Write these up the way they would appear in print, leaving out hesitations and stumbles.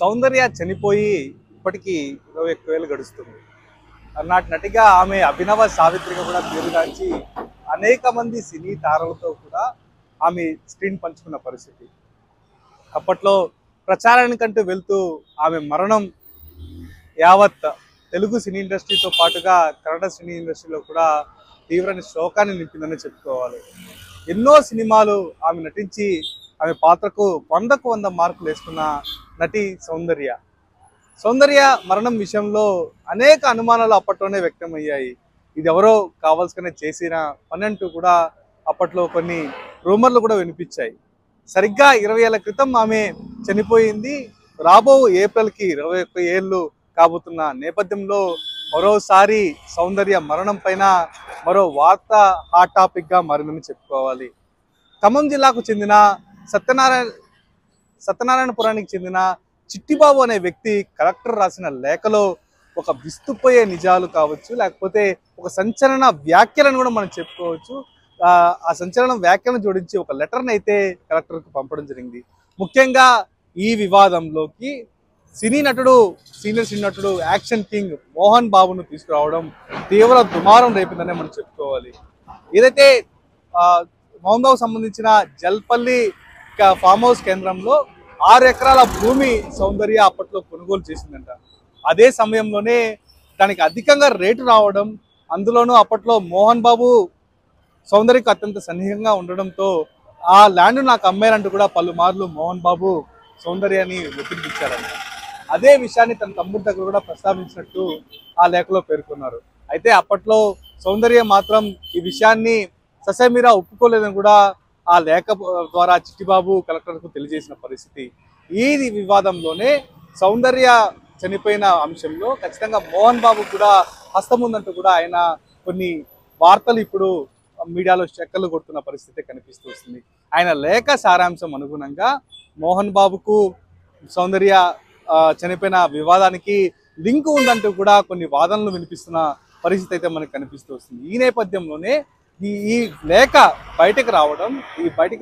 సౌందర్య చనిపోయి ఇప్పటికీ 21 ఏళ్ళు గడుస్తుంది. అలనాటి నటిగా ఆమె అభినవ సావిత్రిగా కూడా పేరుగాంచి అనేక మంది సినీ తారలతో కూడా ఆమె స్క్రీన్ పంచుకున్న పరిస్థితి. అప్పట్లో ప్రచారానికంటూ వెళ్తూ ఆమె మరణం యావత్ తెలుగు సినీ ఇండస్ట్రీతో పాటుగా కన్నడ సినీ ఇండస్ట్రీలో కూడా తీవ్రమైన శోకాన్ని నింపిందని చెప్పుకోవాలి. ఎన్నో సినిమాలు ఆమె నటించి ఆమె పాత్రకు 100కు 100 మార్కులు వేసుకున్న నటి సౌందర్య. సౌందర్య మరణం విషయంలో అనేక అనుమానాలు అప్పట్లోనే వ్యక్తమయ్యాయి. ఇది ఎవరో కావాల్సుకునే చేసిన పని అంటూ కూడా అప్పట్లో కొన్ని రూమర్లు కూడా వినిపించాయి. సరిగ్గా 20 ఏళ్ల క్రితం ఆమె చనిపోయింది. రాబో ఏప్రిల్కి 21 ఏళ్ళు కాబోతున్న నేపథ్యంలో మరోసారి సౌందర్య మరణం పైన మరో వార్త హాట్ టాపిక్గా మారిందని చెప్పుకోవాలి. ఖమ్మం జిల్లాకు చెందిన సత్యనారాయణపురానికి చెందిన చిట్టిబాబు అనే వ్యక్తి కలెక్టర్ రాసిన లేఖలో ఒక విస్తుపోయే నిజాలు కావచ్చు, లేకపోతే ఒక సంచలన వ్యాఖ్యలను కూడా మనం చెప్పుకోవచ్చు. ఆ సంచలన వ్యాఖ్యలను జోడించి ఒక లెటర్ని అయితే కలెక్టర్కు పంపడం జరిగింది. ముఖ్యంగా ఈ వివాదంలోకి సీనియర్ సినీ నటుడు యాక్షన్ కింగ్ మోహన్ బాబును తీసుకురావడం తీవ్ర దుమారం రేపిందనే మనం చెప్పుకోవాలి. ఏదైతే మోహన్ బాబు సంబంధించిన జల్పల్లి ఫామ్ హౌస్ కేంద్రంలో 6 ఎకరాల భూమి సౌందర్య అప్పట్లో కొనుగోలు చేసిందంట. అదే సమయంలోనే దానికి అధికంగా రేటు రావడం, అందులోనూ అప్పట్లో మోహన్ బాబు సౌందర్యకు అత్యంత సన్నిహితంగా ఉండడంతో ఆ ల్యాండ్ నాకు అమ్మారంటూ కూడా పలుమార్లు మోహన్ బాబు సౌందర్యాన్ని ఒత్తిడిచ్చారంట. అదే విషయాన్ని తన తమ్ముడి దగ్గర కూడా ప్రస్తావించినట్టు ఆ లేఖలో పేర్కొన్నారు. అయితే అప్పట్లో సౌందర్య మాత్రం ఈ విషయాన్ని ససేమిరా ఒప్పుకోలేదని కూడా ఆ లేఖ ద్వారా చిట్టిబాబు కలెక్టర్కు తెలియజేసిన పరిస్థితి. ఈ వివాదంలోనే సౌందర్య చనిపోయిన అంశంలో ఖచ్చితంగా మోహన్ బాబు కూడా హస్తం ఉందంటూ కూడా ఆయన కొన్ని వార్తలు ఇప్పుడు మీడియాలో చక్కర్లు కొడుతున్న పరిస్థితి కనిపిస్తూ వస్తుంది. ఆయన లేఖ సారాంశం అనుగుణంగా మోహన్ బాబుకు సౌందర్య చనిపోయిన వివాదానికి లింక్ ఉందంటూ కూడా కొన్ని వాదనలు వినిపిస్తున్న పరిస్థితి అయితే మనకు కనిపిస్తూ వస్తుంది. ఈ నేపథ్యంలోనే ఈ లేఖ బయటకు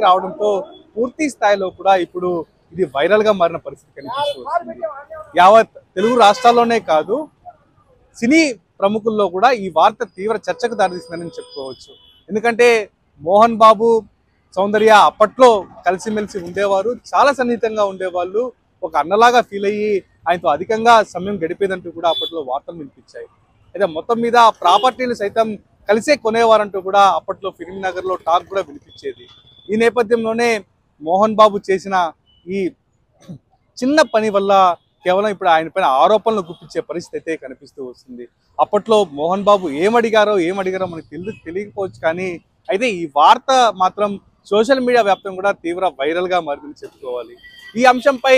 రావడంతో పూర్తి స్థాయిలో కూడా ఇప్పుడు ఇది వైరల్ గా మారిన పరిస్థితి కనిపిస్తూ వస్తుంది. యావత్ తెలుగు రాష్ట్రాల్లోనే కాదు, సినీ ప్రముఖుల్లో కూడా ఈ వార్త తీవ్ర చర్చకు దారితీసిందని చెప్పుకోవచ్చు. ఎందుకంటే మోహన్ బాబు సౌందర్య అప్పట్లో కలిసిమెలిసి ఉండేవారు, చాలా సన్నిహితంగా ఉండేవాళ్ళు, ఒక అన్నలాగా ఫీల్ అయ్యి ఆయనతో అధికంగా సమయం గడిపేదంటూ కూడా అప్పట్లో వార్తలు వినిపించాయి. అయితే మొత్తం మీద ప్రాపర్టీలు సైతం కలిసే కొనేవారంటూ కూడా అప్పట్లో ఫిల్మ్ నగర్లో టాక్ కూడా వినిపించేది. ఈ నేపథ్యంలోనే మోహన్ బాబు చేసిన ఈ చిన్న పని వల్ల కేవలం ఇప్పుడు ఆయన పైన ఆరోపణలు గుప్పించే పరిస్థితి అయితే కనిపిస్తూ వస్తుంది. అప్పట్లో మోహన్ బాబు ఏమడిగారో మనకు తెలియకపోవచ్చు, కానీ అయితే ఈ వార్త మాత్రం సోషల్ మీడియా వ్యాప్తం కూడా తీవ్ర వైరల్గా మారిందని చెప్పుకోవాలి. ఈ అంశంపై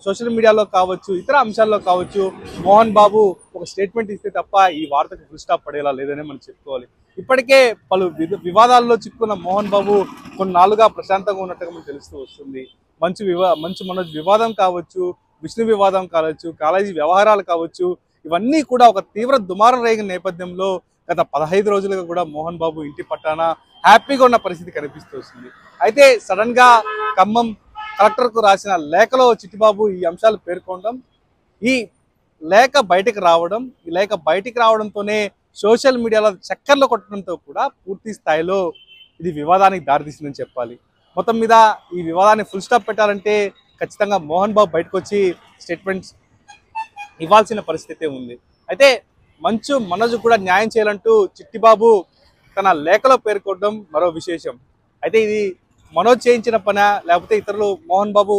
సోషల్ మీడియాలో కావచ్చు, ఇతర అంశాల్లో కావచ్చు, మోహన్ బాబు ఒక స్టేట్మెంట్ ఇస్తే తప్ప ఈ వార్తకు ఫుల్ స్టాప్ పడేలా లేదని మనం చెప్పుకోవాలి. ఇప్పటికే పలు వివాదాల్లో చిక్కుకున్న మోహన్ బాబు కొన్నాళ్ళుగా ప్రశాంతంగా ఉన్నట్టుగా మనకు తెలుస్తూ వస్తుంది. మంచు మనోజ్ వివాదం కావచ్చు, విష్ణు వివాదం కావచ్చు, కాలేజీ వ్యవహారాలు కావచ్చు, ఇవన్నీ కూడా ఒక తీవ్ర దుమారం రేగిన నేపథ్యంలో గత 15 రోజులుగా కూడా మోహన్ బాబు ఇంటి పట్టాన హ్యాపీగా ఉన్న పరిస్థితి కనిపిస్తూ వస్తుంది. అయితే సడన్ గా ఖమ్మం కలెక్టర్కు రాసిన లేఖలో చిట్టిబాబు ఈ అంశాలు పేర్కొనడం, ఈ లేఖ బయటకు రావడంతోనే సోషల్ మీడియాలో చక్కర్లు కొట్టడంతో కూడా పూర్తి స్థాయిలో ఇది వివాదానికి దారితీసిందని చెప్పాలి. మొత్తం మీద ఈ వివాదాన్ని ఫుల్ స్టాప్ పెట్టాలంటే ఖచ్చితంగా మోహన్ బాబు బయటకు వచ్చి స్టేట్మెంట్స్ ఇవ్వాల్సిన పరిస్థితి ఉంది. అయితే మంచు మనోజ్ కూడా న్యాయం చేయాలంటూ చిట్టిబాబు తన లేఖలో పేర్కొనడం మరో విశేషం. అయితే ఇది మనోజ్ చేయించిన పనా, లేకపోతే ఇతరులు మోహన్ బాబు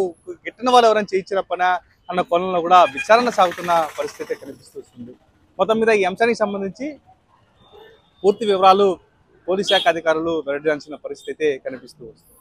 గిట్టిన వాళ్ళు ఎవరైనా చేయించిన పనా అన్న కోణంలో కూడా విచారణ సాగుతున్న పరిస్థితి కనిపిస్తుంది. మొత్తం మీద ఈ అంశానికి సంబంధించి పూర్తి వివరాలు పోలీస్ శాఖ అధికారులు వెల్లడించాల్సిన పరిస్థితి కనిపిస్తూ వస్తుంది.